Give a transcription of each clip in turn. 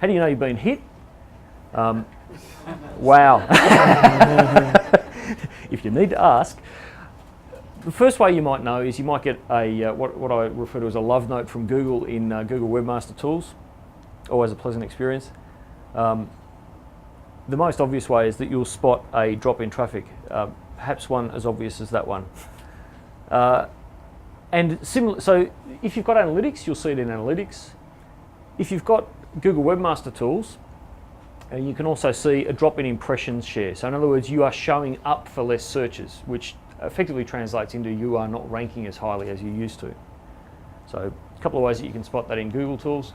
How do you know you've been hit? Wow. If you need to ask. The first way you might know is you might get a what I refer to as a love note from Google in Google Webmaster Tools. Always a pleasant experience. The most obvious way is that you'll spot a drop in traffic, perhaps one as obvious as that one. And similar, so if you've got analytics, you'll see it in analytics. If you've got Google Webmaster Tools, you can also see a drop in impressions share. So in other words, you are showing up for less searches, which effectively translates into you are not ranking as highly as you used to. So a couple of ways that you can spot that in Google Tools.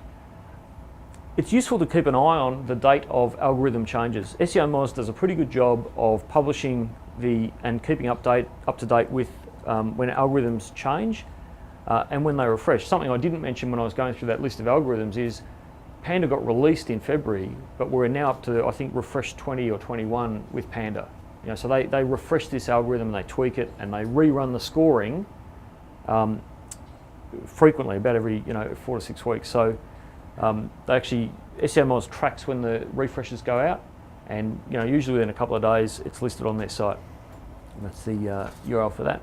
It's useful to keep an eye on the date of algorithm changes. SEO Moz does a pretty good job of publishing and keeping up to date with when algorithms change and when they refresh. Something I didn't mention when I was going through that list of algorithms is Panda got released in February, but we're now up to, I think, refresh 20 or 21 with Panda. You know, so they refresh this algorithm, and they tweak it, and they rerun the scoring frequently, about every 4 to 6 weeks. So they actually, SEO Moz tracks when the refreshes go out, and usually within a couple of days it's listed on their site. And that's the URL for that.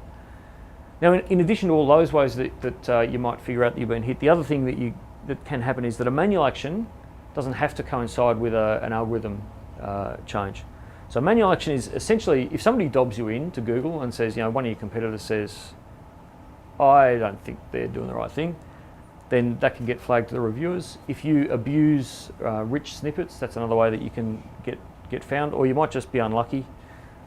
Now, in addition to all those ways that you might figure out that you've been hit, the other thing that can happen is that a manual action doesn't have to coincide with an algorithm change. So manual action is essentially if somebody dobs you in to Google and says, one of your competitors says, I don't think they're doing the right thing, then that can get flagged to the reviewers. If you abuse rich snippets, that's another way that you can get found, or you might just be unlucky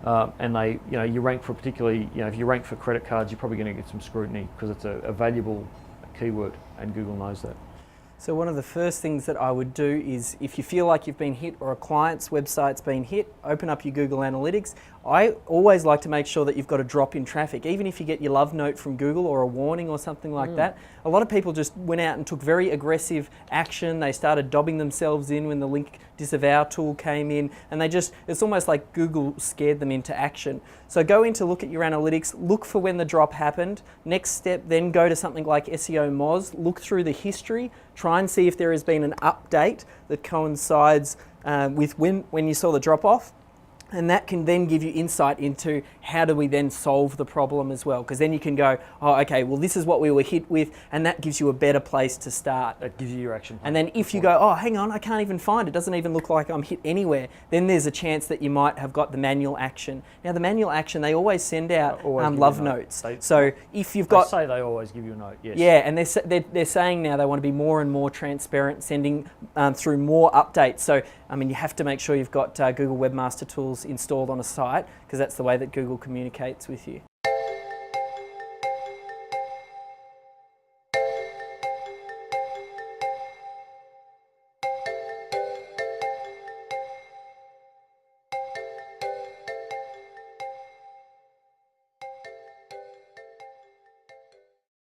and you rank for particularly, if you rank for credit cards, you're probably going to get some scrutiny because it's a valuable keyword and Google knows that. So one of the first things that I would do is if you feel like you've been hit or a client's website's been hit, open up your Google Analytics. I always like to make sure that you've got a drop in traffic. Even if you get your love note from Google or a warning or something like that, a lot of people just went out and took very aggressive action. They started dobbing themselves in when the link disavow tool came in, and it's almost like Google scared them into action. So go in to look at your analytics, look for when the drop happened. Next step, then go to something like SEO Moz, look through the history, try and see if there has been an update that coincides with when you saw the drop off. And that can then give you insight into how do we then solve the problem as well. Because then you can go, oh, okay, well, this is what we were hit with, and that gives you a better place to start. That gives you your action plan. And then if you go, oh, hang on, I can't even find it, doesn't even look like I'm hit anywhere, then there's a chance that you might have got the manual action. Now, the manual action, they always send out love notes. So if you've got... They say they always give you a note, yes. Yeah, and they're saying now they want to be more and more transparent, sending through more updates. So, I mean, you have to make sure you've got Google Webmaster Tools installed on a site because that's the way that Google communicates with you.